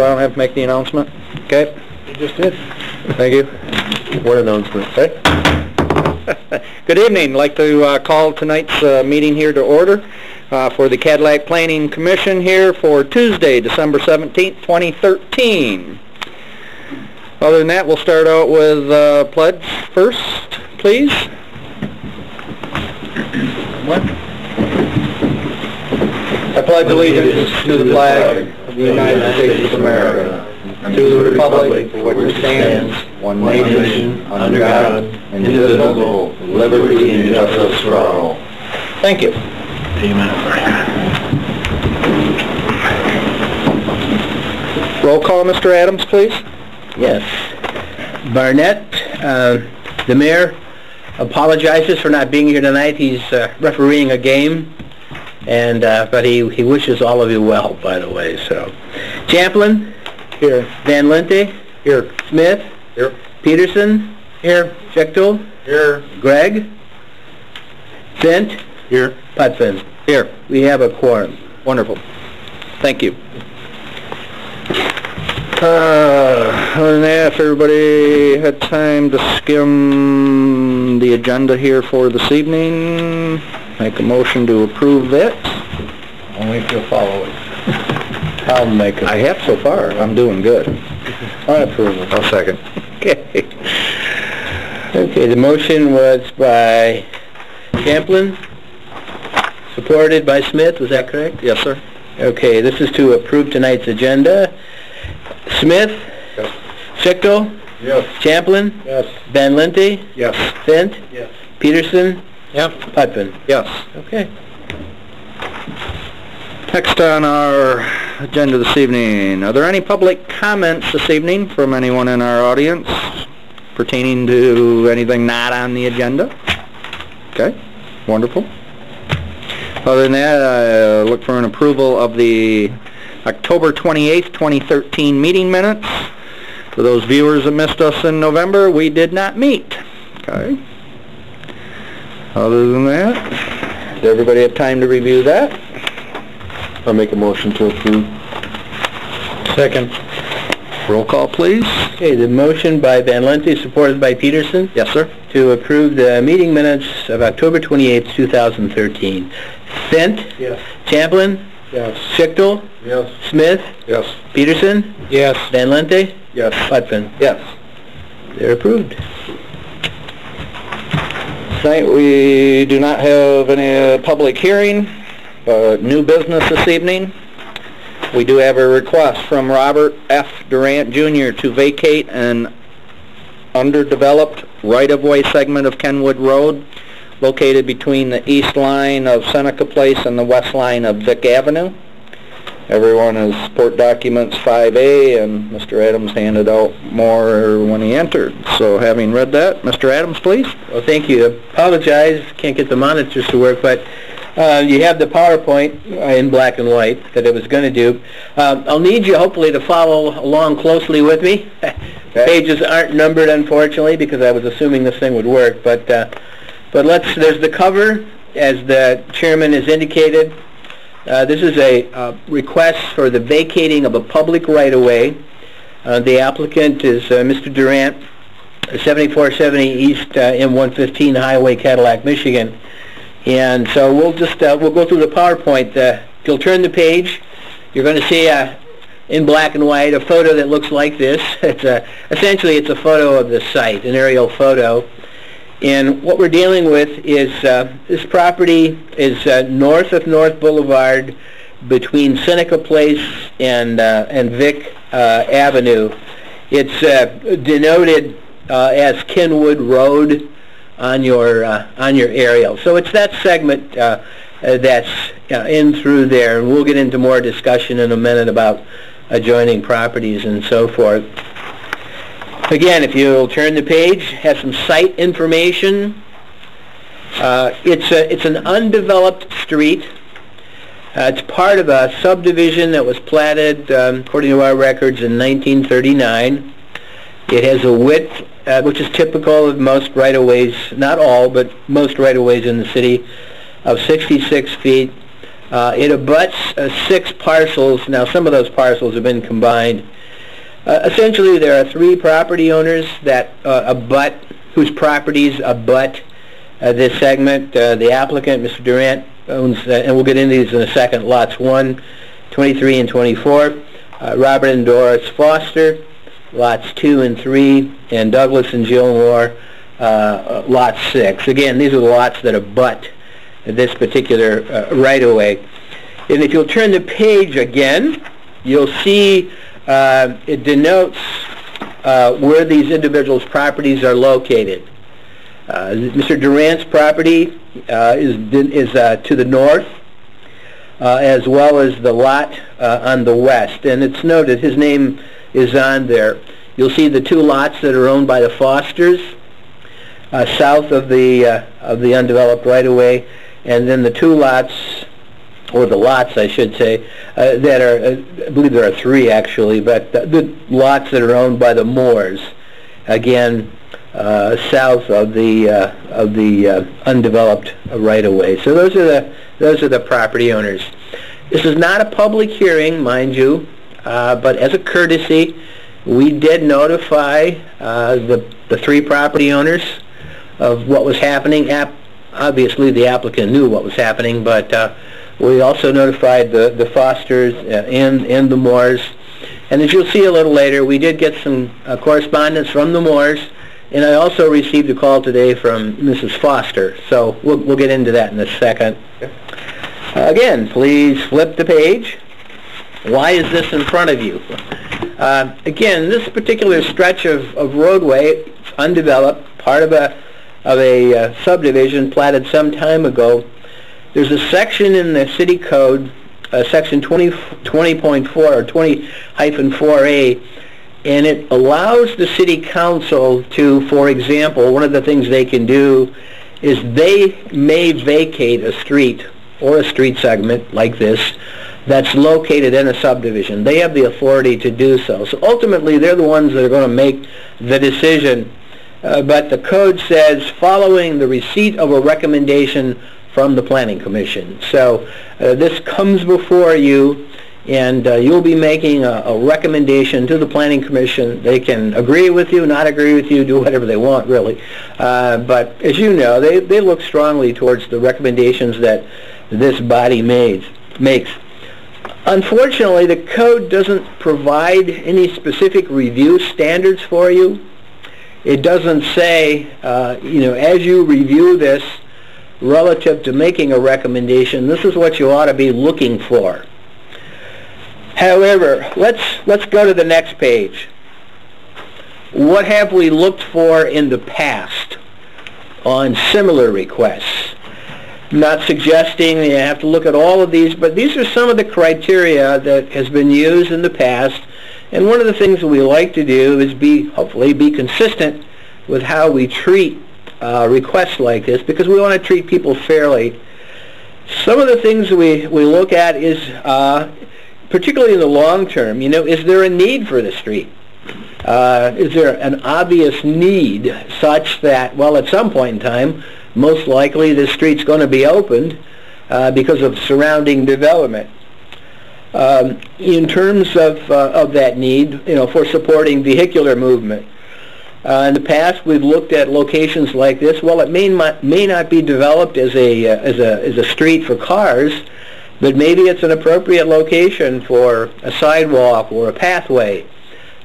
so I don't have to make the announcement? Okay. You just did. Thank you. What announcement? Good evening. I'd like to call tonight's meeting here to order for the Cadillac Planning Commission here for Tuesday, December 17th, 2013. Other than that, we'll start out with pledge first, please. What? I pledge allegiance to the flag of the United States of America, and to the republic for which it stands, one nation, under God, indivisible, with liberty and justice for all. Thank you. Amen. Roll call, Mr. Adams, please. Yes. Barnett, the mayor, apologizes for not being here tonight. He's refereeing a game, and but he wishes all of you well, by the way. So, Champlin, Here. Van Lente, Here. Smith, Here. Peterson, Here. Schechtel, Here. Gregg, Fint, Here. Putfin. Here. We have a quorum. Wonderful. Thank you. Other than that, if everybody had time to skim the agenda here for this evening, make a motion to approve it. Only if you'll follow it. I'll make it. I have so far. I'm doing good. I approve it. I'll second. Okay. Okay, the motion was by Champlin, supported by Smith, was that correct? Yes, sir. Okay, this is to approve tonight's agenda. Smith? Yes. Schechtel? Yes. Champlin? Yes. Van Lente? Yes. Fint? Yes. Peterson? Yep. Putfin. Yes. Okay. Next on our agenda this evening, are there any public comments this evening from anyone in our audience pertaining to anything not on the agenda? Okay, wonderful. Other than that, I look for an approval of the October 28th, 2013 meeting minutes. For those viewers that missed us in November, we did not meet. Okay. Other than that, did everybody have time to review that? I'll make a motion to approve. Second. Roll call, please. Okay, the motion by Van Lente, supported by Peterson, Yes, sir. to approve the meeting minutes of October 28th, 2013. Fint? Yes. Champlin? Yes. Schechtel? Yes. Smith? Yes. Peterson? Yes. Van Lente? Yes. Putfin. Yes. They're approved. Tonight we do not have any public hearing, new business this evening. We do have a request from Robert F. Durant, Jr. to vacate an underdeveloped right-of-way segment of Kenwood Road located between the east line of Seneca Place and the west line of Vick Avenue. Everyone has support documents 5A, and Mr. Adams handed out more when he entered. So having read that, Mr. Adams, please. Well, thank you. Apologize, can't get the monitors to work, but you have the PowerPoint in black and white that I was going to do. I'll need you hopefully to follow along closely with me. Pages aren't numbered, unfortunately, because I was assuming this thing would work. But there's the cover, as the chairman has indicated. This is a request for the vacating of a public right-of-way. The applicant is Mr. Durant, 7470 East M115 Highway, Cadillac, Michigan. And so we'll go through the PowerPoint. If you'll turn the page, you're going to see in black and white a photo that looks like this. Essentially it's a photo of the site, an aerial photo. And what we're dealing with is this property is north of North Boulevard between Seneca Place and Vick Avenue. It's denoted as Kenwood Road on your aerial. So it's that segment that's in through there, and we'll get into more discussion in a minute about adjoining properties and so forth. Again, if you'll turn the page, have some site information. It's an undeveloped street. It's part of a subdivision that was platted, according to our records, in 1939. It has a width, which is typical of most right-of-ways, not all, but most right-of-ways in the city, of 66 feet. It abuts 6 parcels. Now, some of those parcels have been combined. Essentially, there are 3 property owners that whose properties abut this segment. The applicant, Mr. Durant, owns, and we'll get into these in a second, lots 1, 23, and 24. Robert and Doris Foster, lots 2 and 3, and Douglas and Jill Moore, lot 6. Again, these are the lots that abut this particular right-of-way. And if you'll turn the page again, you'll see it denotes where these individuals' properties are located. Mr. Durant's property is to the north, as well as the lot on the west. And it's noted his name is on there. You'll see the 2 lots that are owned by the Fosters, south of the undeveloped right-of-way, and then the 2 lots, or the lots, I should say, that are, I believe there are 3 actually, but the lots that are owned by the Moores, again, south of the undeveloped right-of-way. So those are the property owners. This is not a public hearing, mind you, but as a courtesy, we did notify the 3 property owners of what was happening. Obviously, the applicant knew what was happening, but we also notified the Fosters and the Moores. And as you'll see a little later, we did get some correspondence from the Moores, and I also received a call today from Mrs. Foster. So we'll get into that in a second. Again, please flip the page. Why is this in front of you? Again, this particular stretch of roadway, it's undeveloped, part of a subdivision platted some time ago. There's a section in the city code, section 20.4 or 20-4A, and it allows the city council to, for example, one of the things they can do is they may vacate a street or a street segment like this that's located in a subdivision. They have the authority to do so. So ultimately, they're the ones that are going to make the decision. But the code says following the receipt of a recommendation from the Planning Commission. So this comes before you, and you'll be making a recommendation to the Planning Commission. They can agree with you, not agree with you, do whatever they want, really. But as you know, they look strongly towards the recommendations that this body makes. Unfortunately, the code doesn't provide any specific review standards for you. It doesn't say, as you review this relative to making a recommendation, this is what you ought to be looking for. However, let's go to the next page. What have we looked for in the past on similar requests? I'm not suggesting you have to look at all of these, but these are some of the criteria that has been used in the past. And one of the things that we like to do is hopefully be consistent with how we treat requests like this, because we want to treat people fairly. Some of the things we look at is, particularly in the long term, is there a need for the street? Is there an obvious need such that, well, at some point in time, most likely this street's going to be opened because of surrounding development? In terms of that need, for supporting vehicular movement. In the past, we've looked at locations like this. Well, it may not be developed as a street for cars, but maybe it's an appropriate location for a sidewalk or a pathway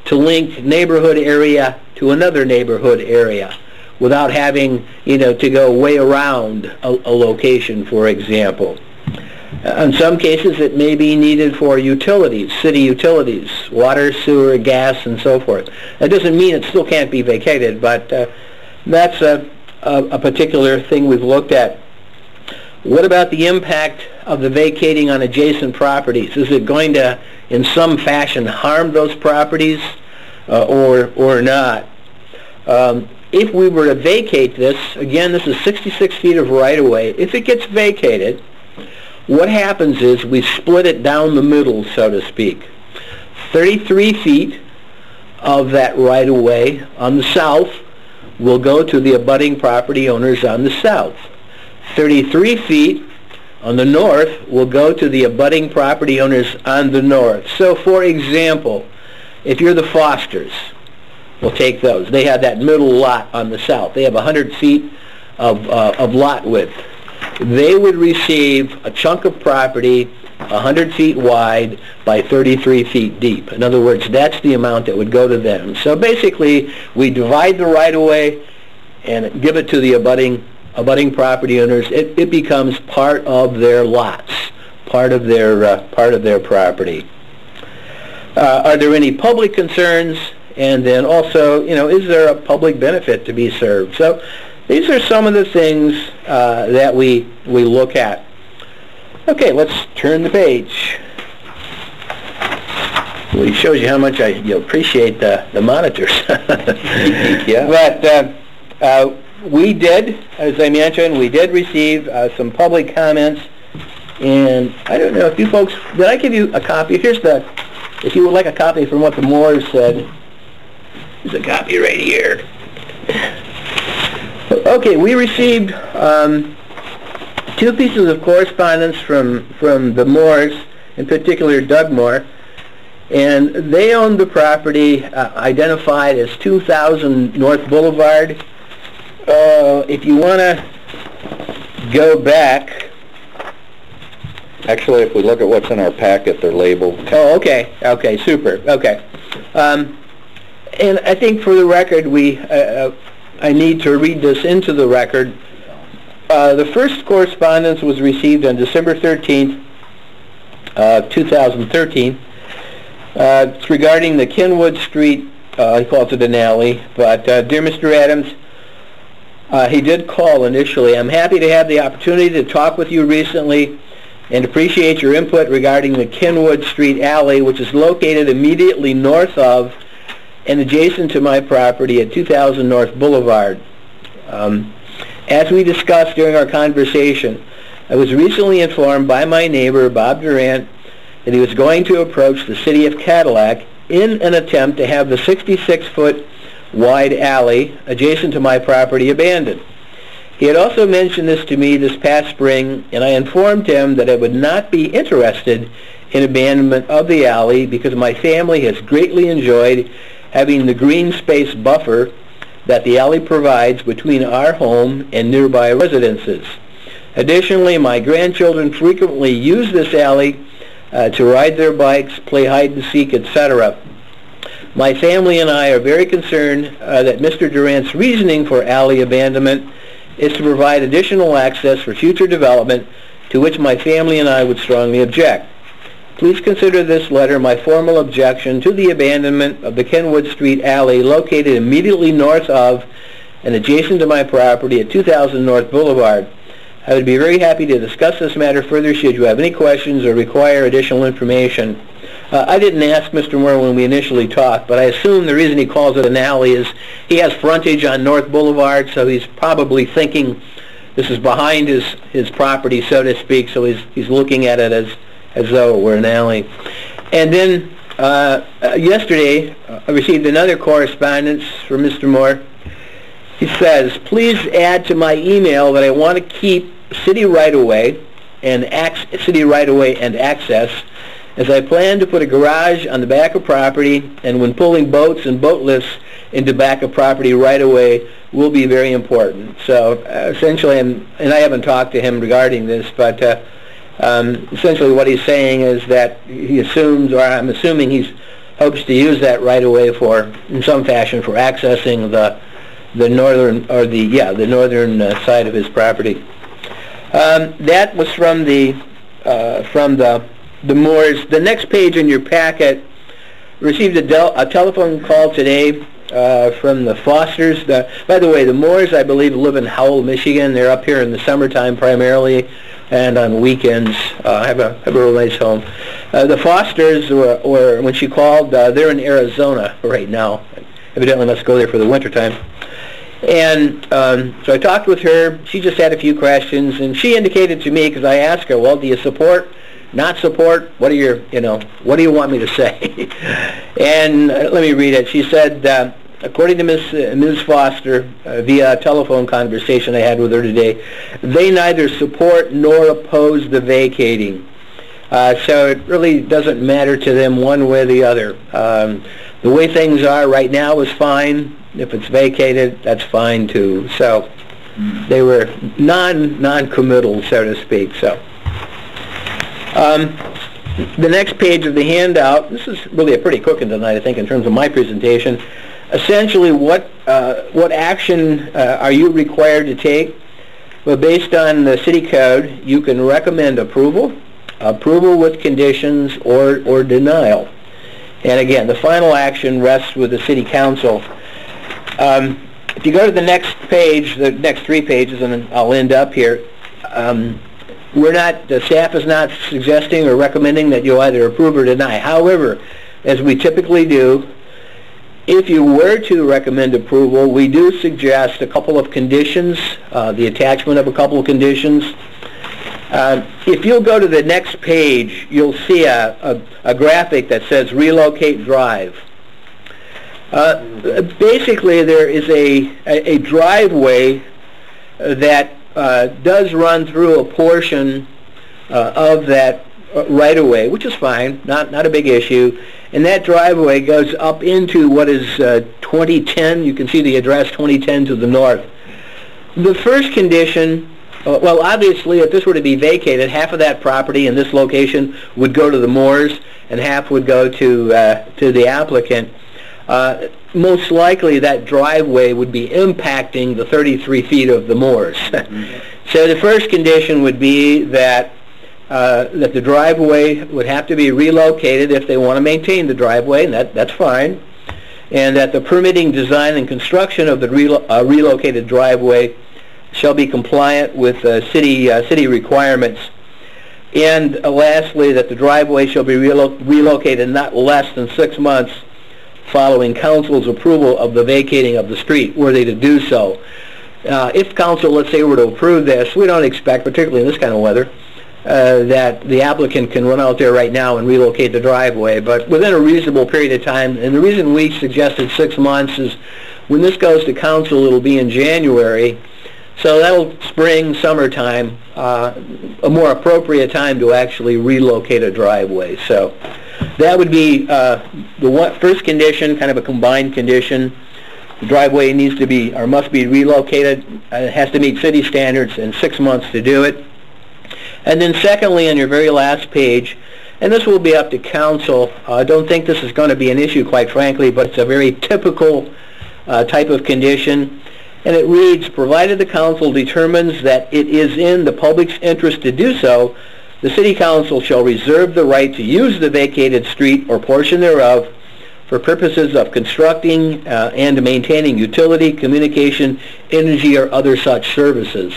to link neighborhood area to another neighborhood area without having, to go way around a location, for example. In some cases, it may be needed for utilities, city utilities, water, sewer, gas, and so forth. That doesn't mean it still can't be vacated, but that's a particular thing we've looked at. What about the impact of the vacating on adjacent properties? Is it going to, in some fashion, harm those properties or not? If we were to vacate this, again, this is 66 feet of right-of-way. If it gets vacated, what happens is we split it down the middle, so to speak. 33 feet of that right-of-way on the south will go to the abutting property owners on the south. 33 feet on the north will go to the abutting property owners on the north. So, for example, if you're the Fosters, we'll take those. They have that middle lot on the south. They have 100 feet of lot width. They would receive a chunk of property 100 feet wide by 33 feet deep. In other words, that's the amount that would go to them. So basically, we divide the right-of-way and give it to the abutting property owners. It becomes part of their lots, part of their property. Are there any public concerns? And then also, is there a public benefit to be served? So these are some of the things that we look at. Okay, let's turn the page. Well, it shows you how much I appreciate the monitors. Yeah. But we did, as I mentioned, we did receive some public comments. And I don't know if you folks, did I give you a copy? If you would like a copy from what the Moores said, there's a copy right here. Okay, we received two pieces of correspondence from the Moores, in particular Doug Moore, and they owned the property identified as 2000 North Boulevard. If you want to go back, Actually, if we look at what's in our packet, they're labeled. oh, okay, super, okay. And I think for the record, I need to read this into the record. The first correspondence was received on December 13th, 2013. It's regarding the Kenwood Street, he calls it an alley, but dear Mr. Adams, he did call initially. I'm happy to have the opportunity to talk with you recently and appreciate your input regarding the Kenwood Street alley, which is located immediately north of and adjacent to my property at 2000 North Boulevard. As we discussed during our conversation, I was recently informed by my neighbor, Bob Durant, that he was going to approach the city of Cadillac in an attempt to have the 66-foot wide alley adjacent to my property abandoned. He had also mentioned this to me this past spring, and I informed him that I would not be interested in abandonment of the alley because my family has greatly enjoyed having the green space buffer that the alley provides between our home and nearby residences. Additionally, my grandchildren frequently use this alley to ride their bikes, play hide and seek, etc. My family and I are very concerned that Mr. Durant's reasoning for alley abandonment is to provide additional access for future development, to which my family and I would strongly object. Please consider this letter my formal objection to the abandonment of the Kenwood Street alley located immediately north of and adjacent to my property at 2000 North Boulevard. I would be very happy to discuss this matter further should you have any questions or require additional information. I didn't ask Mr. Moore when we initially talked, but I assume the reason he calls it an alley is he has frontage on North Boulevard, so he's probably thinking this is behind his property, so to speak, so he's looking at it as though it were an alley. And then yesterday, I received another correspondence from Mr. Moore. He says, please add to my email that I want to keep city right-of-way and access, as I plan to put a garage on the back of property, and when pulling boats and boat lifts into back of property right-of-way will be very important. So essentially, and I haven't talked to him regarding this, but essentially what he's saying is that he assumes, or I'm assuming he hopes to use that right-of-way for, in some fashion, for accessing the northern, or the northern side of his property. That was from the Moores. The next page in your packet received a telephone call today from the Fosters. By the way, the Moores, I believe, live in Howell, Michigan. They're up here in the summertime primarily, and on weekends have a real nice home. The Fosters, were when she called, they're in Arizona right now. Evidently must go there for the wintertime. And so I talked with her. She just had a few questions, and she indicated to me, because I asked her, well, do you support, not support? What are your, what do you want me to say? And let me read it. She said, according to Ms. Foster, via a telephone conversation I had with her today, they neither support nor oppose the vacating. So it really doesn't matter to them one way or the other. The way things are right now is fine. If it's vacated, that's fine too. So they were non-committal, so to speak. So the next page of the handout, this is really a pretty quick one tonight, I think, in terms of my presentation. Essentially, what action are you required to take? Well, based on the city code, you can recommend approval with conditions, or denial. And again, the final action rests with the city council. If you go to the next page, the next 3 pages, and I'll end up here, the staff is not suggesting or recommending that you either approve or deny. However, as we typically do, if you were to recommend approval, we do suggest a couple of conditions, the attachment of a couple of conditions. If you'll go to the next page, you'll see a graphic that says relocate drive. Basically, there is a driveway that does run through a portion of that right-of-way, which is fine, not a big issue. And that driveway goes up into what is 2010. You can see the address 2010 to the north. The first condition, well, obviously, if this were to be vacated, half of that property in this location would go to the Moores, and half would go to the applicant. Most likely, that driveway would be impacting the 33 feet of the Moores. So the first condition would be that the driveway would have to be relocated if they want to maintain the driveway, and that's fine. And that the permitting, design, and construction of the relocated driveway shall be compliant with city requirements. And lastly, that the driveway shall be relocated not less than 6 months following council's approval of the vacating of the street, were they to do so. If council, let's say, were to approve this, we don't expect, particularly in this kind of weather, that the applicant can run out there right now and relocate the driveway, but within a reasonable period of time. And the reason we suggested 6 months is when this goes to council, it'll be in January. So that'll spring, summertime, a more appropriate time to actually relocate a driveway. So that would be the first condition, kind of a combined condition. The driveway needs to be, or must be, relocated. It has to meet city standards in 6 months to do it. And then secondly, on your very last page, and this will be up to council, I don't think this is going to be an issue, quite frankly, but it's a very typical type of condition. And it reads, provided the council determines that it is in the public's interest to do so, the city council shall reserve the right to use the vacated street or portion thereof for purposes of constructing and maintaining utility, communication, energy, or other such services.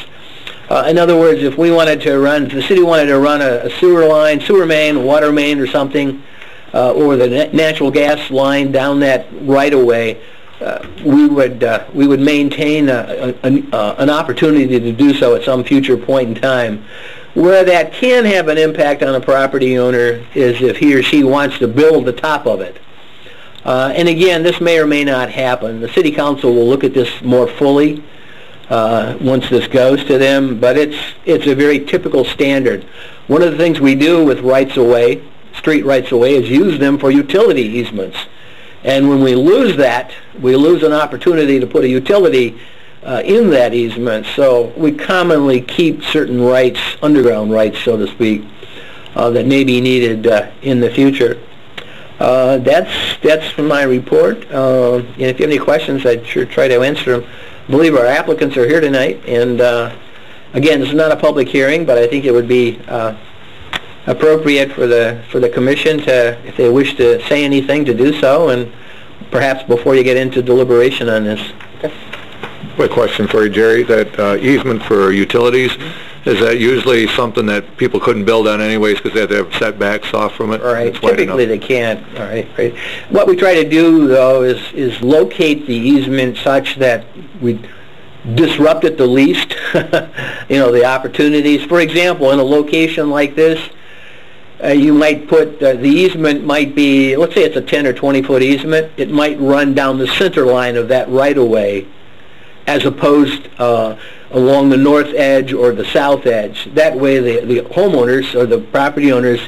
In other words, if we wanted to run, if the city wanted to run a sewer line, sewer main, water main, or something, or the natural gas line down that right-of-way, we would maintain an opportunity to do so at some future point in time. Where that can have an impact on a property owner is if he or she wants to build the top of it. And again, this may or may not happen. The city council will look at this more fully once this goes to them, but it's a very typical standard. One of the things we do with rights-of-way, street rights-of-way, is use them for utility easements. And when we lose that, we lose an opportunity to put a utility in that easement. So we commonly keep certain rights, underground rights, so to speak, that may be needed in the future. That's my report. And if you have any questions, I'd sure try to answer them. I believe our applicants are here tonight, and again, this is not a public hearing, but I think it would be appropriate for the commission to, if they wish to say anything, to do so, and perhaps before you get into deliberation on this. Okay. Quick question for you, Jerry. That easement for utilities, is that usually something that people couldn't build on anyways because they have to have setbacks off from it? All right. Typically they can't. All right. Great. What we try to do, though, is locate the easement such that we disrupt it the least. You know, the opportunities. For example, in a location like this, you might put, the easement might be, let's say it's a 10 or 20-foot easement, it might run down the center line of that right-of-way as opposed along the north edge or the south edge. That way the homeowners or the property owners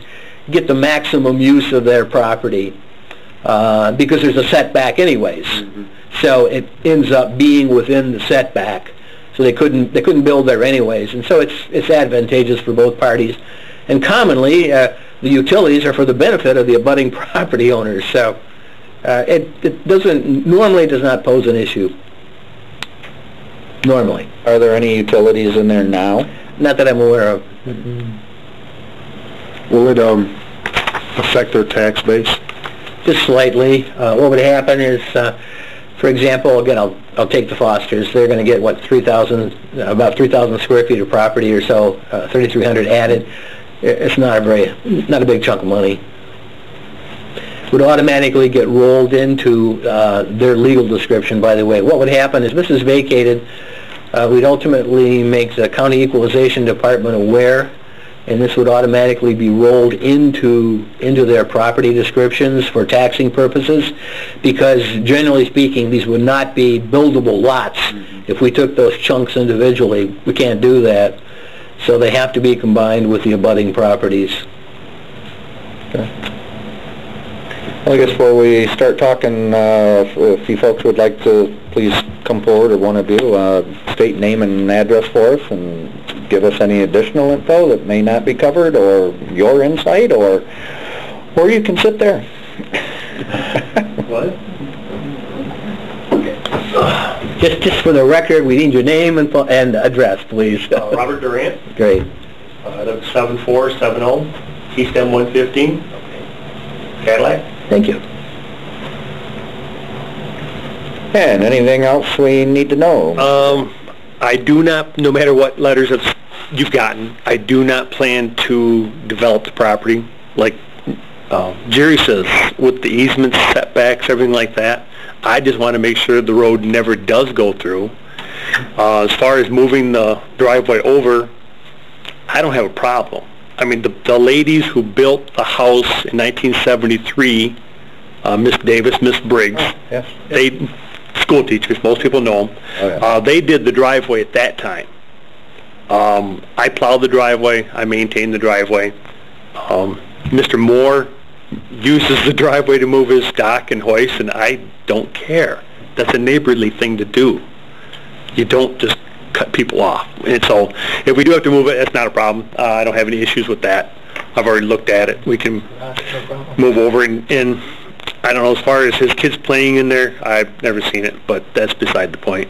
get the maximum use of their property because there's a setback anyways. So it ends up being within the setback. So they couldn't build there anyways, and so it's advantageous for both parties. And commonly, the utilities are for the benefit of the abutting property owners. So it normally does not pose an issue. Normally. Are there any utilities in there now? Not that I'm aware of. Will it affect their tax base? Just slightly. What would happen is, for example, again, I'll take the Fosters. They're going to get, what, about 3,000 square feet of property or so, 3,300 added. It's not a big chunk of money. Would automatically get rolled into their legal description, by the way. What would happen is this is vacated. We'd ultimately make the County Equalization Department aware, and this would automatically be rolled into their property descriptions for taxing purposes, because generally speaking, these would not be buildable lots. If we took those chunks individually, we can't do that. So they have to be combined with the abutting properties. Okay. Well, I guess before we start talking, if you folks would like to please come forward, or one of you, state name and address for us and give us any additional info that may not be covered, or your insight, or you can sit there. What? Just for the record, we need your name and address, please. Robert Durant. Great. 7470 East M115. Cadillac. Thank you. And anything else we need to know? I do not, no matter what letters you've gotten, I do not plan to develop the property. Like Jerry says, with the easements, setbacks, everything like that, I just want to make sure the road never does go through. As far as moving the driveway over, I don't have a problem. I mean, the ladies who built the house in 1973, Miss Davis, Miss Briggs, Yes. they, school teachers, most people know them, Oh, yeah. they did the driveway at that time. I plowed the driveway, I maintained the driveway. Mr. Moore uses the driveway to move his dock and hoist, and I don't care. That's a neighborly thing to do. You don't just cut people off. And so if we do have to move it, that's not a problem. I don't have any issues with that. I've already looked at it. We can move over, and I don't know, as far as his kids playing in there, I've never seen it, but that's beside the point,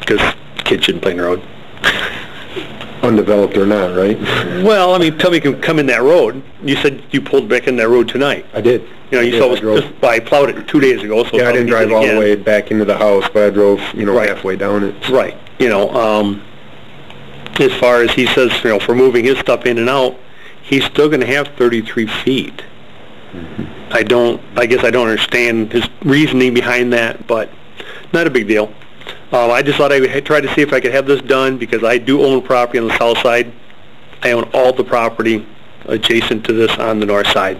because kids shouldn't play in the road. Undeveloped or not, right? Well, I mean, somebody can come in that road. You said you pulled back in that road tonight. I did. You know, you saw it, I plowed it 2 days ago, so... Yeah, I didn't drive all the way back into the house, but I drove, Right. halfway down it. Right. You know, as far as he says, for moving his stuff in and out, he's still going to have 33 feet. I guess I don't understand his reasoning behind that, but not a big deal. I just thought I would try to see if I could have this done, because I do own property on the south side. I own all the property adjacent to this on the north side.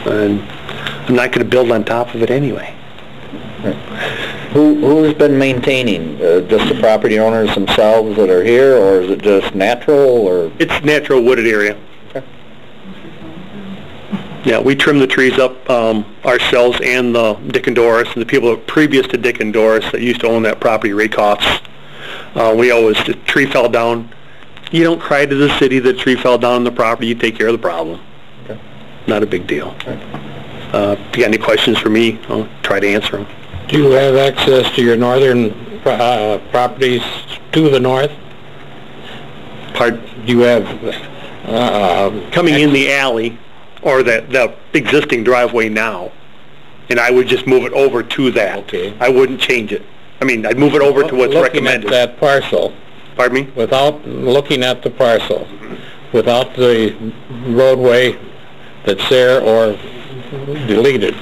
And I'm not going to build on top of it anyway. Who's been maintaining? Just the property owners themselves that are here, or is it just natural, or? It's natural wooded area. Okay. Yeah, we trim the trees up ourselves, and the Dick and Doris, and the people previous to Dick and Doris that used to own that property, Rakoffs. The tree fell down. You don't cry to the city that the tree fell down on the property. You take care of the problem. Okay. Not a big deal. Okay. If you got any questions for me, I'll try to answer them. Do you have access to your northern properties to the north? Pardon? Do you have... Coming in the alley, or the existing driveway now, and I would just move it over to that. Okay. I wouldn't change it. I mean, I'd move it over to what's recommended. Looking at that parcel, Pardon me? without looking at the parcel, without the roadway that's there or deleted,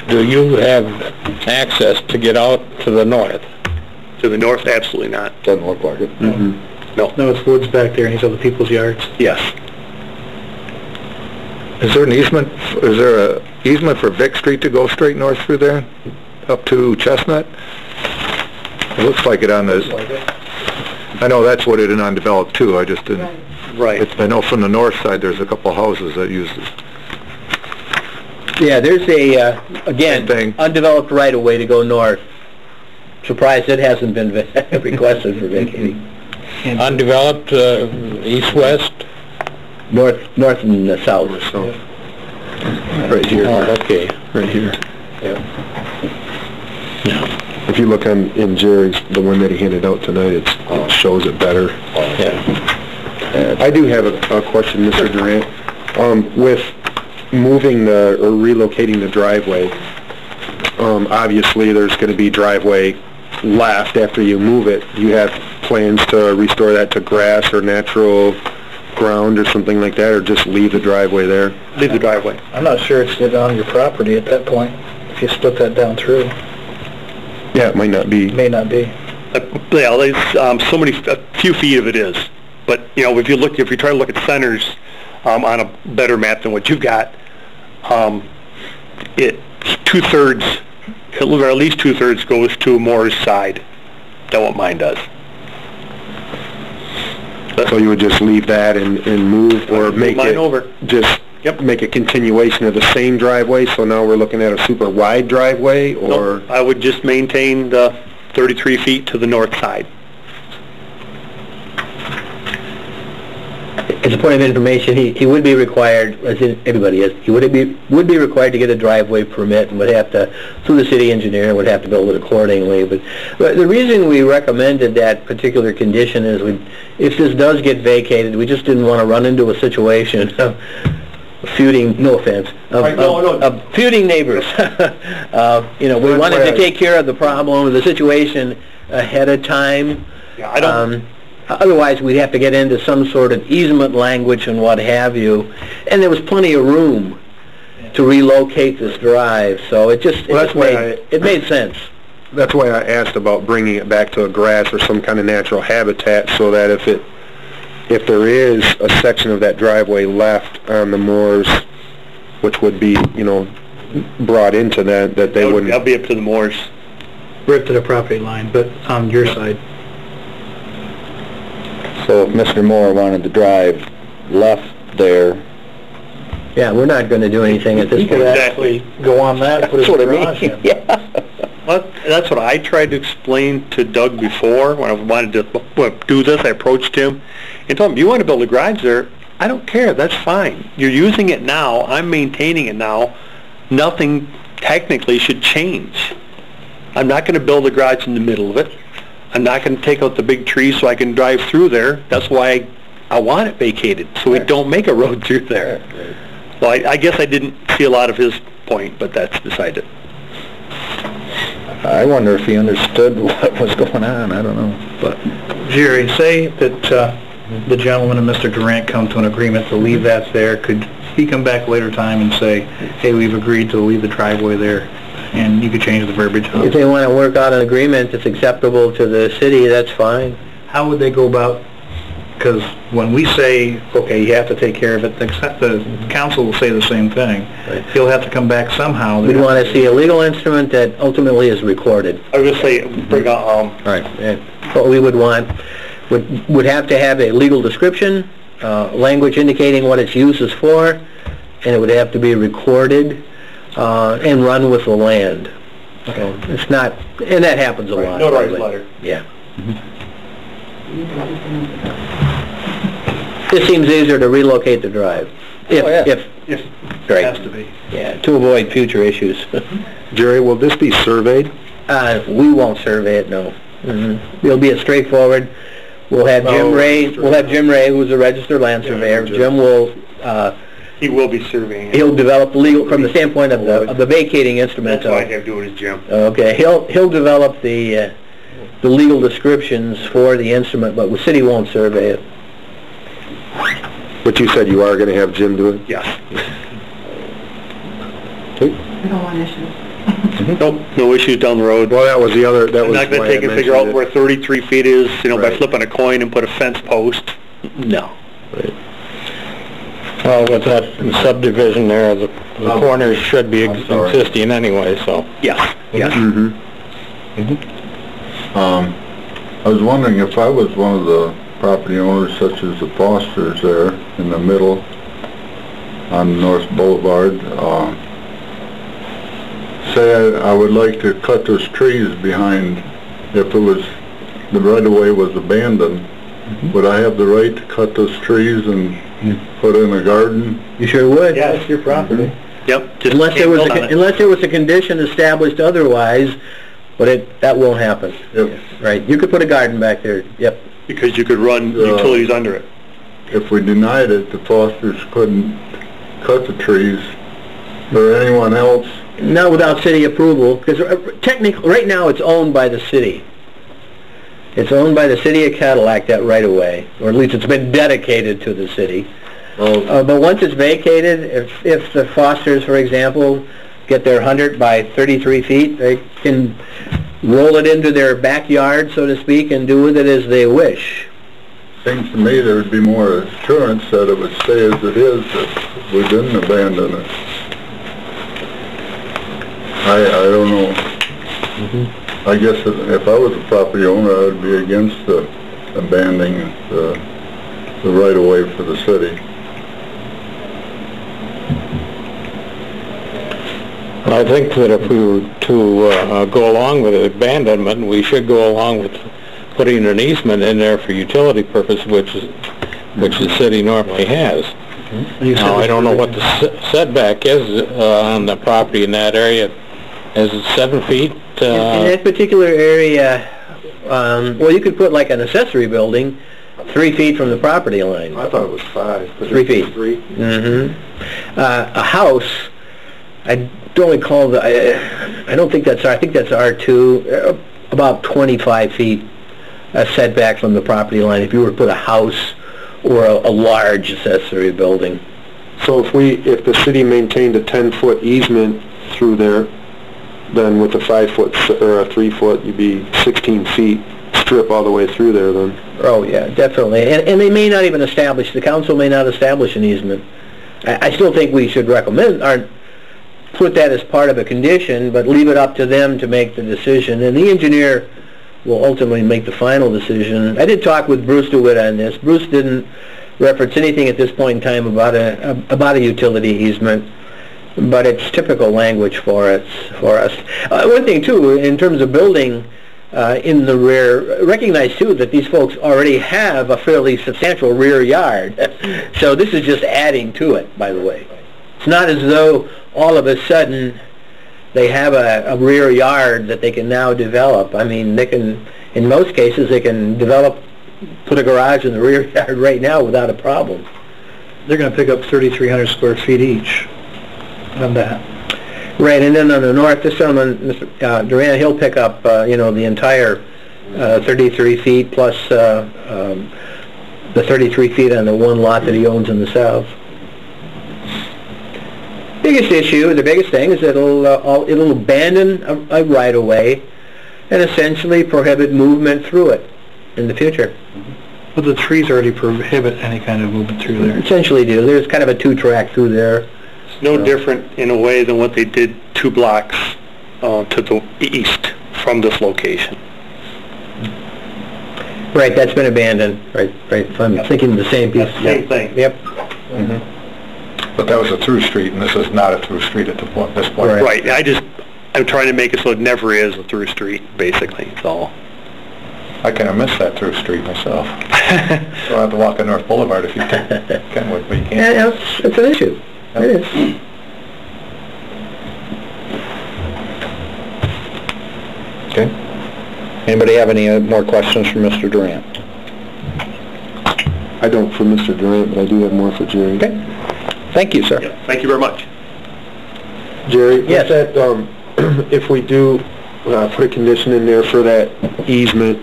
do you have access to get out to the north? To the north, absolutely not. Doesn't look like it. No. No, it's woods back there, and these are the people's yards. Yes. Is there an easement, is there a easement for Vic Street to go straight north through there, up to Chestnut? It looks like it on the, I know that's what it is undeveloped too, I just didn't. Right. I know from the north side, there's a couple houses that use it. Yeah, there's a, again, Same thing. undeveloped right-of-way to go north. Surprised it hasn't been requested for vacating. Undeveloped, east-west? North and south. So, right here, Oh, okay. right here. Yeah. If you look in Jerry's, the one that he handed out tonight, it shows it better. Yeah. I do have a question, Mr. Durant. With moving or relocating the driveway, obviously there's going to be driveway left after you move it. Do you have plans to restore that to grass or natural ground or something like that, or just leave the driveway there? Leave the driveway. I'm not sure it's on your property at that point, if you split that down through. Yeah, it might not be. May not be. Yeah, there's a few feet of it is. But, you know, if you try to look at centers on a better map than what you've got, two-thirds, or at least two-thirds goes to Moore's side than what mine does. So you would just leave that and move, or make mine it over. Just make a continuation of the same driveway, so now we're looking at a super wide driveway, or? Nope, I would just maintain the 33 feet to the north side. As a point of information, he would be required, as everybody is, he would be required to get a driveway permit and would have to, through the city engineer, and would have to build it accordingly. But the reason we recommended that particular condition is if this does get vacated, we just didn't want to run into a situation of feuding, no offense, of feuding neighbors. You know, we wanted to take care of the problem, the situation ahead of time. Yeah, I don't... Otherwise, we'd have to get into some sort of easement language and what have you. And there was plenty of room to relocate this drive, so it made sense. That's why I asked about bringing it back to a grass or some kind of natural habitat, so that if there is a section of that driveway left on the moors, which would be, you know, brought into that they wouldn't... That'll be up to the Moors. We're up to the property line, but on your side. So if Mr. Moore wanted to drive left there... Yeah, we're not going to do anything at this point. Exactly. Go on that, put his That's what I garage mean. in. Yeah. Well, that's what I tried to explain to Doug before when I wanted to do this. I approached him and told him, you want to build a garage there? I don't care. That's fine. You're using it now. I'm maintaining it now. Nothing technically should change. I'm not going to build a garage in the middle of it. I'm not going to take out the big trees so I can drive through there. That's why I want it vacated, so we don't make a road through there. So I guess I didn't see a lot of his point, but that's beside it. I wonder if he understood what was going on, I don't know. But Jerry, say that the gentleman and Mr. Durant come to an agreement to leave that there. Could he come back later time and say, hey, we've agreed to leave the driveway there, and you could change the verbiage on it? If they want to work out an agreement that's acceptable to the city, that's fine. How would they go about, because when we say, okay, you have to take care of it, the council will say the same thing. Right. He'll have to come back somehow. We'd want to see a legal instrument that ultimately is recorded. I was going to say, bring out, Right. What we would want would have to have a legal description, language indicating what its use is for, and it would have to be recorded and run with the land. So it's not, and that happens a lot. notarized letter. Yeah. It seems easier to relocate the drive, if right. Has to be. Yeah, to avoid future issues. Jerry, will this be surveyed? We won't survey it, no. It'll be a straightforward. We'll have Jim Ray. We'll have Jim Ray, who's a registered land surveyor. Jim will. He will be surveying it. He'll develop legal from the standpoint of the vacating instrument. That's why I have to do it as Jim. Okay, he'll develop the legal descriptions for the instrument, but the city won't survey it. But you said you are going to have Jim do it? Yes. We don't want issues. Nope, no issues down the road. Well, that was the other, that I'm was not going why to I take and figure out mentioned where 33 feet is, you know, by Right. flipping a coin and put a fence post. No. it. Well, with that subdivision there, the corners should be existing anyway, so. Yes, yes. I was wondering if I was one of the property owners, such as the Fosters there in the middle on North Boulevard, say I would like to cut those trees behind, if it was, the right-of-way was abandoned, would I have the right to cut those trees and put in a garden? You sure would. Yeah, it's your property. Yep. Just Unless there was a condition established otherwise, but that won't happen. If, Right, you could put a garden back there, yep. Because you could run utilities under it. if we denied it, the Fosters couldn't cut the trees, or anyone else. Not without city approval, because technically, right now, it's owned by the city. It's owned by the city of Cadillac, that right-of-way, or at least it's been dedicated to the city. But once it's vacated, if the Fosters, for example, get their 100 by 33 feet, they can roll it into their backyard, so to speak, and do with it as they wish. Seems to me there would be more assurance that it would stay as it is, that we didn't abandon it. I don't know. I guess if I was a property owner, I would be against abandoning the right-of-way for the city. I think that if we were to go along with abandonment, we should go along with putting an easement in there for utility purpose, which the city normally has. Now, I don't know what the setback is on the property in that area. Is it 7 feet? In that particular area, well, you could put like an accessory building 3 feet from the property line. I thought it was 5. 3 feet. 3? A house, I don't recall, I don't think that's, I think that's R2, about 25 feet setback from the property line if you were to put a house or a large accessory building. So if the city maintained a 10-foot easement through there, then with a 5-foot or a 3-foot, you'd be 16 feet strip all the way through there then. Oh yeah, definitely. And they may not even establish, the council may not establish an easement. I still think we should recommend, or put that as part of a condition, but leave it up to them to make the decision. And the engineer will ultimately make the final decision. I did talk with Bruce DeWitt on this. Bruce didn't reference anything at this point in time about a utility easement, but it's typical language for us. One thing too, in terms of building in the rear, recognize too that these folks already have a fairly substantial rear yard. So this is just adding to it, by the way. It's not as though all of a sudden they have a rear yard that they can now develop. I mean, they can, in most cases, they can put a garage in the rear yard right now without a problem. They're going to pick up 3,300 square feet each of that. Right, and then on the north, this gentleman, Mr. Durant, he'll pick up, the entire 33 feet plus the 33 feet on the one lot that he owns in the south. The biggest thing is it'll abandon a right-of-way and essentially prohibit movement through it in the future. But the trees already prohibit any kind of movement through there. Essentially do. There's kind of a two-track through there. It's no different in a way than what they did 2 blocks to the east from this location. Right, that's been abandoned. Right. I'm thinking the same piece. Same thing. Yep. But that was a through street, and this is not a through street at this point. Right. I'm trying to make it so it never is a through street, basically. That's all. I kind of miss that through street myself. So I have to walk on North Boulevard if you can, but you can't. Yeah, it's an issue. It is. Okay. Anybody have any more questions for Mr. Durant? I don't for Mr. Durant, but I do have more for Jerry. Okay. Thank you, sir. Yeah, thank you very much. Jerry, yes. If we do put a condition in there for that easement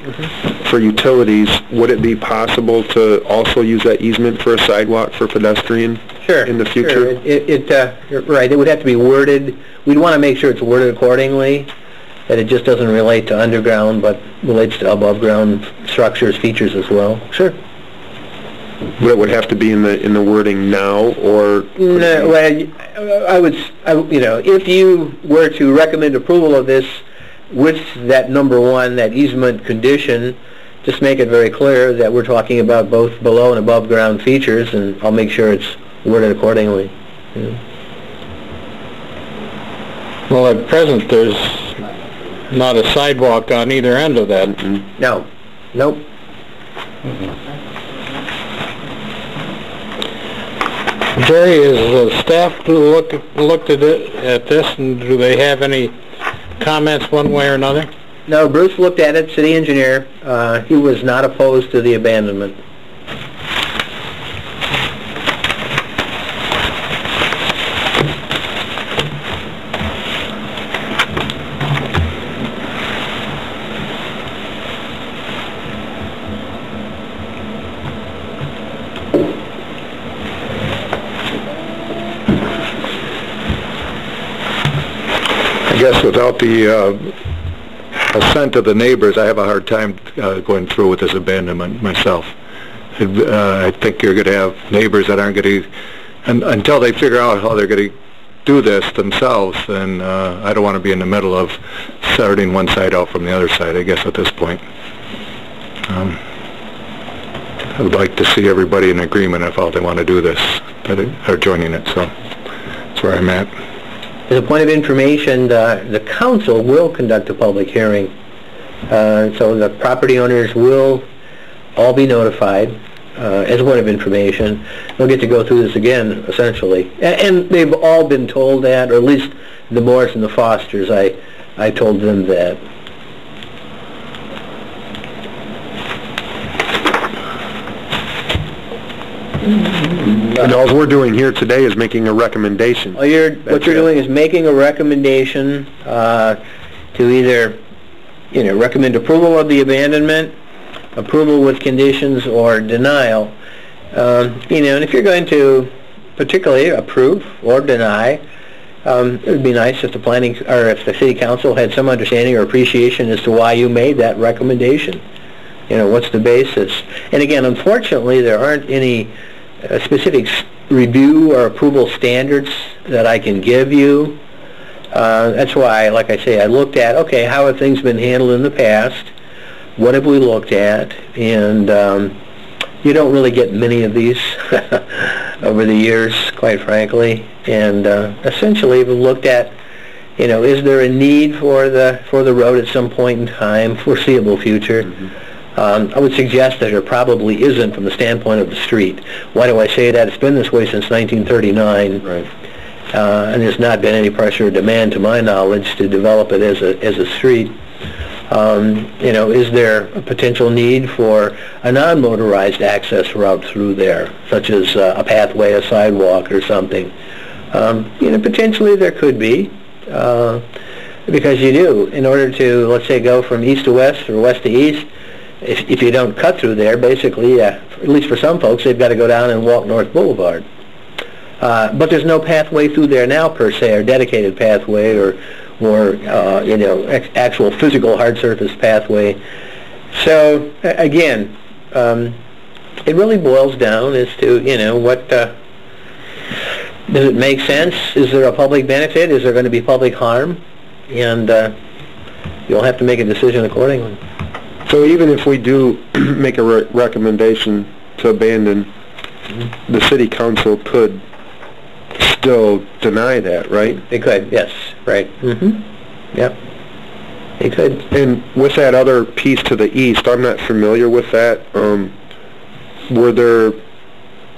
for utilities, would it be possible to also use that easement for a sidewalk for pedestrian in the future? Sure. Right, it would have to be worded. We'd want to make sure it's worded accordingly, that it just doesn't relate to underground, but relates to above ground structures, features as well. Sure. But it would have to be in the wording now, or? No, well, you know, if you were to recommend approval of this with that number one, that easement condition, just make it very clear that we're talking about both below and above ground features, and I'll make sure it's worded accordingly. Yeah. Well, at present, there's not a sidewalk on either end of that. Mm-hmm. No. Nope. Jerry, has the staff looked at this, and do they have any comments one way or another? No, Bruce looked at it, city engineer. He was not opposed to the abandonment. I guess without the assent of the neighbors, I have a hard time going through with this abandonment myself. I think you're going to have neighbors that aren't going to, until they figure out how they're going to do this themselves, and I don't want to be in the middle of starting one side out from the other side, I guess, at this point. I would like to see everybody in agreement of how they want to do this, that are joining it, so that's where I'm at. As a point of information, the council will conduct a public hearing. So the property owners will all be notified as a point of information. They'll get to go through this again, essentially. And they've all been told that, or at least the Moores and the Fosters, I told them that. And all we're doing here today is making a recommendation. What you're doing is making a recommendation to either, you know, recommend approval of the abandonment, approval with conditions, or denial. You know, and if you're going to particularly approve or deny, it would be nice if the planning, or if the city council had some understanding or appreciation as to why you made that recommendation. You know, what's the basis? And again, unfortunately, there aren't any specific review or approval standards that I can give you. That's why, like I say, I looked at, okay, how have things been handled in the past? What have we looked at? And you don't really get many of these over the years, quite frankly. And essentially, we've looked at, you know, is there a need for the road at some point in time, foreseeable future? Mm-hmm. I would suggest that there probably isn't from the standpoint of the street. Why do I say that? It's been this way since 1939, Right. And there's not been any pressure or demand, to my knowledge, to develop it as a street. You know, is there a potential need for a non-motorized access route through there, such as a pathway, a sidewalk, or something? You know, potentially there could be, because you do. In order to, let's say, go from east to west or west to east, if you don't cut through there, basically, at least for some folks, they've got to go down and walk North Boulevard. But there's no pathway through there now, per se, or dedicated pathway, or you know, actual physical hard surface pathway. So, again, it really boils down as to, you know, what, does it make sense? Is there a public benefit? Is there going to be public harm? And you'll have to make a decision accordingly. So even if we do make a recommendation to abandon, the city council could still deny that, right? They could, yes, right. Mm-hmm. Yep. They could. And with that other piece to the east, I'm not familiar with that.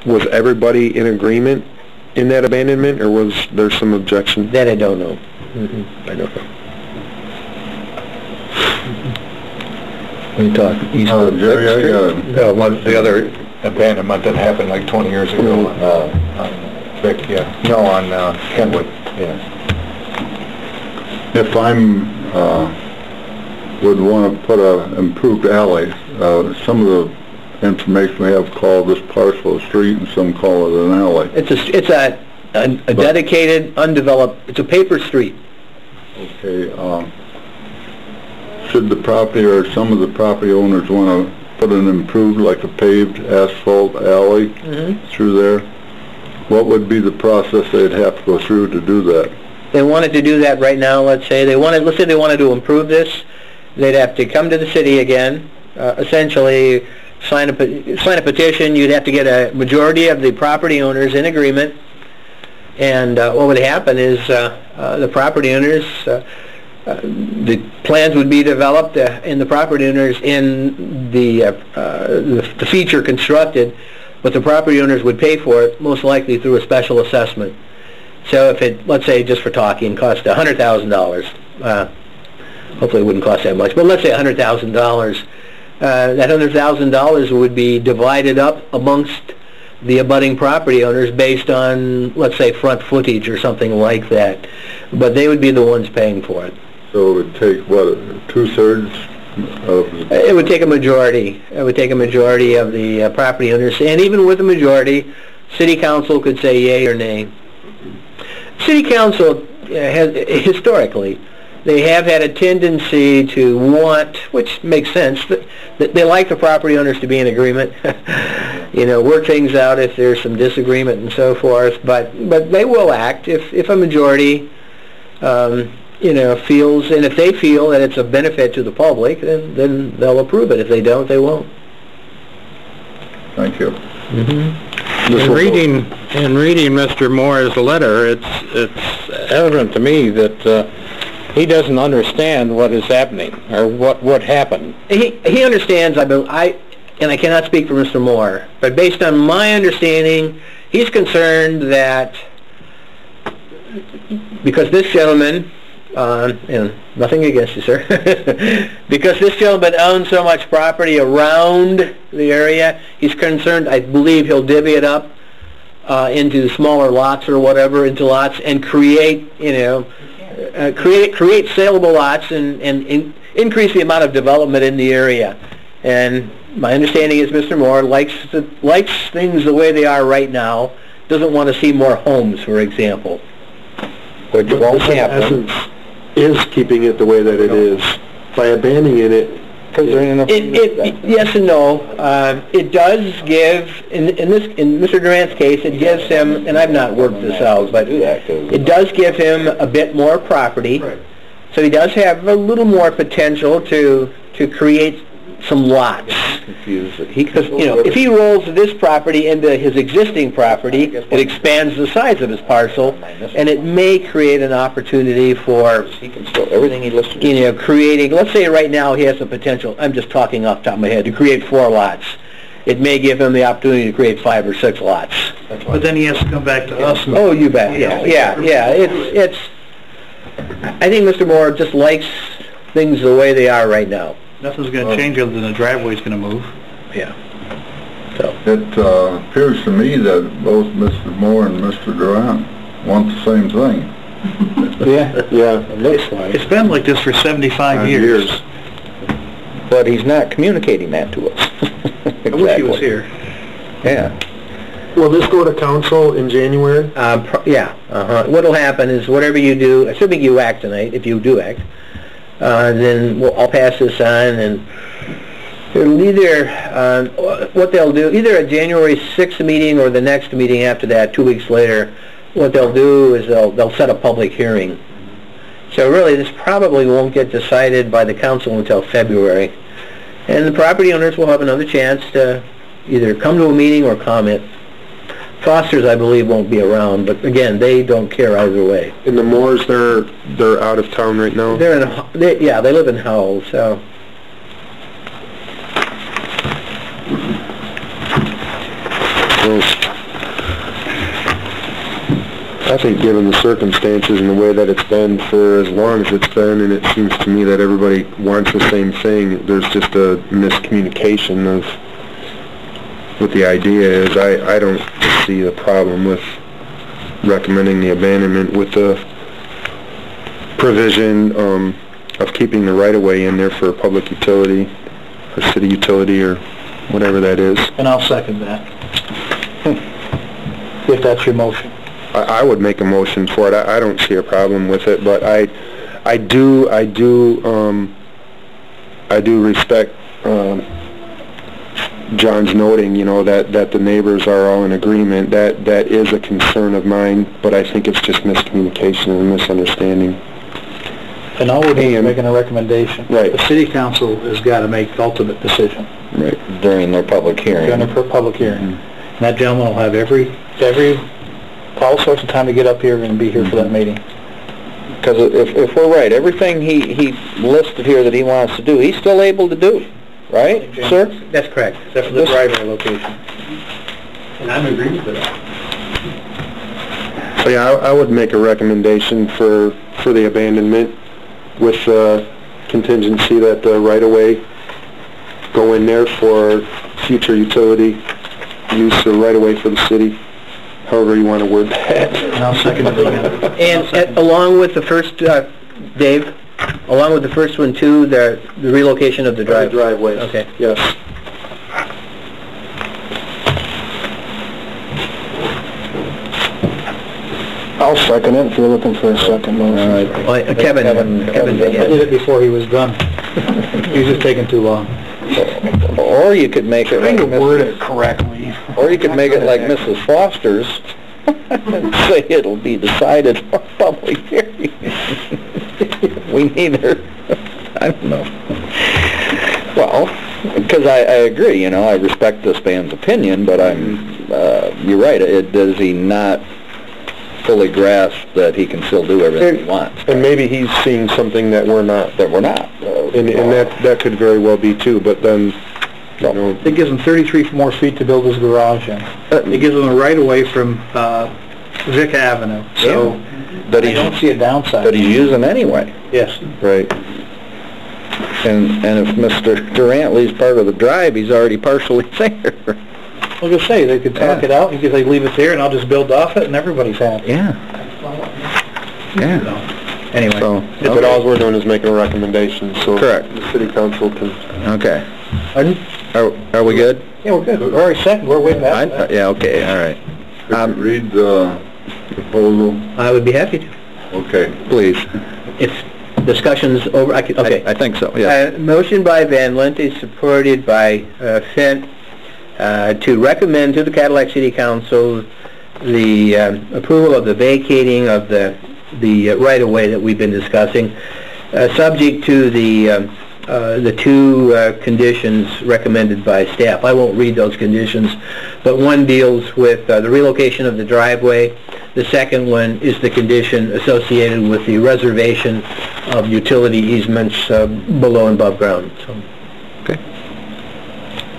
Was everybody in agreement in that abandonment, or was there some objection? That I don't know. Mm-hmm. I don't know. When you talk east of Jerry, the other abandonment that happened like 20 years ago on Vic, on Kenwood. Yeah. If I'm would want to put a improved alley, some of the information we have called this parcel a street, and some call it an alley. It's a dedicated, undeveloped. It's a paper street. Okay. Should the property or some of the property owners want to put an improved, like a paved asphalt alley through there, what would be the process they'd have to go through to do that? They wanted to do that right now, let's say they wanted to improve this, they'd have to come to the city again, essentially sign a petition. You'd have to get a majority of the property owners in agreement, and what would happen is the property owners, the plans would be developed, and the property owners in the feature constructed, but the property owners would pay for it, most likely through a special assessment. So if it, let's say, just for talking, cost $100,000, hopefully it wouldn't cost that much, but let's say $100,000, that $100,000 would be divided up amongst the abutting property owners based on, let's say, front footage or something like that. But they would be the ones paying for it. So it would take, what, 2/3 of... It would take a majority. It would take a majority of the property owners. And even with a majority, City Council could say yay or nay. City Council has, historically, they have had a tendency to want, which makes sense, that they like the property owners to be in agreement, you know, work things out if there's some disagreement and so forth, but they will act if a majority, you know, feels, and if they feel that it's a benefit to the public, then they'll approve it. If they don't, they won't. Thank you. In reading Mr. Moore's letter, it's evident to me that he doesn't understand what is happening, or what happened. He understands, and I cannot speak for Mr. Moore, but based on my understanding, he's concerned that because this gentleman, and nothing against you, sir, because this gentleman owns so much property around the area, he's concerned, I believe he'll divvy it up into smaller lots or whatever, into lots, and create, you know, create saleable lots and increase the amount of development in the area. And my understanding is Mr. Moore likes things the way they are right now, doesn't want to see more homes, for example. Which won't happen. Is keeping it the way that it is. By abandoning it, yes and no. It does give, in Mr. Durant's case, it gives him, and I've not worked this out, but it does give him a bit more property. So he does have a little more potential to create some lots. Because, you know, if he rolls this property into his existing property, it expands the size of his parcel, and it may create an opportunity for, you know, creating, let's say right now he has the potential, I'm just talking off the top of my head, to create 4 lots. It may give him the opportunity to create 5 or 6 lots. But then he has to come back to us. Oh, you bet. Yeah. It's. I think Mr. Moore just likes things the way they are right now. Nothing's going to change other than the driveway's going to move. Yeah. So. It appears to me that both Mr. Moore and Mr. Durant want the same thing. Yeah, it looks like. It's been like this for 75 years. But he's not communicating that to us. I wish he was here. Yeah. will this go to council in January? Yeah. What'll happen is whatever you do, assuming you act tonight, if you do act, then I'll pass this on, and it'll either, what they'll do, either a January 6th meeting or the next meeting after that, 2 weeks later, what they'll do is they'll set a public hearing. So really, this probably won't get decided by the council until February. And the property owners will have another chance to either come to a meeting or comment. Fosters, I believe, won't be around, but again, they don't care either way. And the Moores, they're out of town right now? They're in, they live in Howell, so. Well, I think given the circumstances and the way that it's been for as long as it's been, and it seems to me that everybody wants the same thing, there's just a miscommunication of what the idea is. I don't see a problem with recommending the abandonment with the provision of keeping the right-of-way in there for a public utility, or city utility, or whatever that is. And I'll second that. If that's your motion. I would make a motion for it. I don't see a problem with it, but I do respect John's noting, you know, that the neighbors are all in agreement, that is a concern of mine, but I think it's just miscommunication and misunderstanding. And all we're doing is making a recommendation. Right. The city council has got to make the ultimate decision. Right. During their public hearing. During the public hearing. And that gentleman will have all sorts of time to get up here and be here for that meeting. Because if we're right, everything he listed here that he wants to do, he's still able to do, right, sir? That's correct. Except for the driveway location. And I'm in agreement with that. So yeah, I would make a recommendation for the abandonment with contingency that the right-of-way go in there for future utility use, or right-of-way for the city, however you want to word that. And I'll second it again. And along with the first, Dave, along with the first one too, the relocation of the driveway. Driveways. Okay. Yes. I'll second it if you're looking for a second motion. Kevin I did it before he was done. He was just taking too long. Or you could make it like word it correctly. Or you could make it like Mrs. Foster's and say it'll be decided for public hearing. We neither, I don't know. Well, because I agree, you know, I respect this man's opinion, but you're right, does he not fully grasp that he can still do everything he wants? And maybe he's seeing something that we're not. And that could very well be too, but then, you know. It gives him 33 more feet to build his garage in. It gives him a right-of-way from Vic Avenue, so I don't see a downside. That he's using anyway. Yes. Right. And if Mr. Durant leaves part of the drive, he's already partially there. Well, just say, they could talk it out, he could leave it there, and I'll just build off it, and everybody's happy. Yeah. Yeah. Anyway. So, But all we're doing is making a recommendation, so. Correct. The city council can. Okay. Pardon? Are we good? Yeah, we're good. We're already set, we're way past that. Yeah, okay, all right. Could you read the proposal? I would be happy to. Okay. Please. If discussion's over, okay. I think so, yeah. Motion by Van Lente, supported by Fent, to recommend to the Cadillac City Council the approval of the vacating of the right-of-way that we've been discussing, subject to the two conditions recommended by staff. I won't read those conditions, but one deals with the relocation of the driveway. The second one is the condition associated with the reservation of utility easements below and above ground. So. Okay.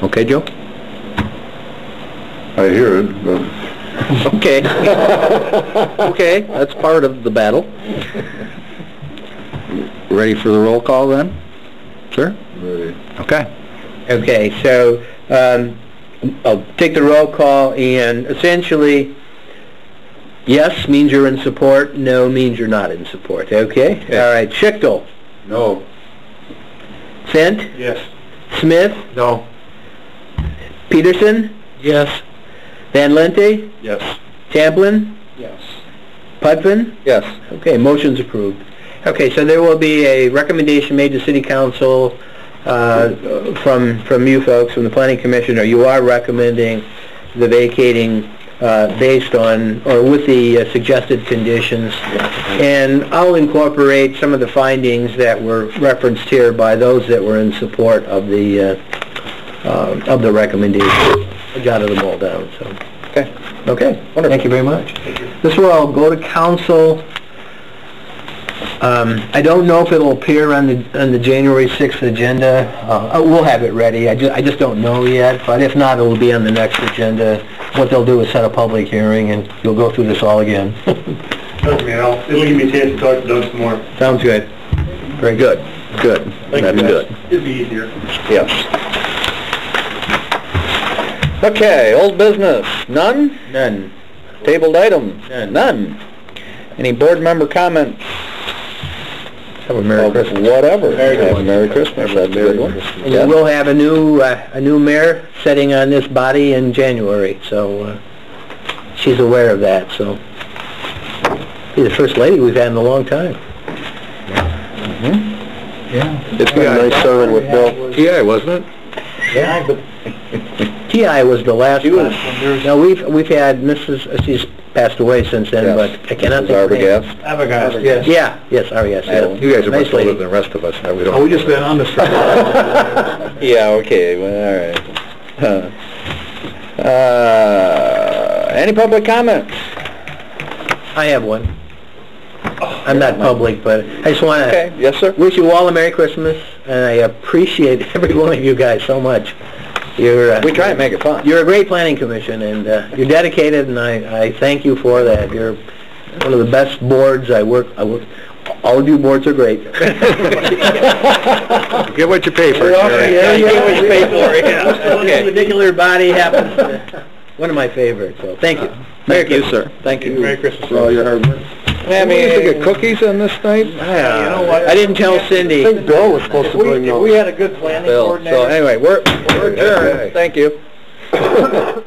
Okay, Joe? I hear it, but... Okay. Okay, that's part of the battle. Ready for the roll call then? Sir? Ready. Okay. Okay, so I'll take the roll call, and essentially, yes means you're in support, no means you're not in support, okay? All right, Schichtel? No. Fent? Yes. Smith? No. Peterson? Yes. Van Lente? Yes. Champlin? Yes. Pudvin? Yes. Okay, motion's approved. Okay, so there will be a recommendation made to City Council from you folks, from the Planning Commission, or you are recommending the vacating based on, or with the suggested conditions. And I'll incorporate some of the findings that were referenced here by those that were in support of the recommendation. I jotted them all down, so. Okay. Okay, Wonderful. thank you very much. This will all go to council. I don't know if it'll appear on the January 6th agenda. We'll have it ready. I just don't know yet, but if not, it'll be on the next agenda. What they'll do is set a public hearing, and you'll go through this all again. Okay, it'll give me a chance to talk to Doug some more. Sounds good. Very good. Good. That's good. It'll be easier. Yes. Okay, old business, none? None. Tabled items? None. Any board member comments? Have a Merry Christmas. Whatever. Merry Christmas, that's a good one. And you will have a new mayor sitting on this body in January, so she's aware of that, so. She's the first lady we've had in a long time. It's been nice serving with Bill. Yeah, wasn't it? Yeah, but TI was the last one. No, we've had she's passed away since then, but I cannot think of her name. Arbogast, yes. Yeah, yes, Arbogast, yes. You guys are much Nice older lady. than the rest of us. We don't. Oh, we just been on this for... Yeah, okay, well, all right. Any public comments? I have one. I'm not public, but I just want to Okay, yes, sir. wish you all a Merry Christmas, and I appreciate every one of you guys so much. You're We try and make it fun. you're a great planning commission, and you're dedicated, and I thank you for that. You're one of the best boards I work. All of you boards are great. Get what you pay for. Yeah, you get what you pay for. Yeah. This particular body happens to one of my favorites. So thank you. Thank you, sir. Thank you. Merry Christmas for all your hard work. I We used to get mean, cookies on this night? You know what? I didn't tell Cindy. Bill was supposed to bring those. We had a good planning Bill, coordinator. so anyway, we're adjourned. Thank you.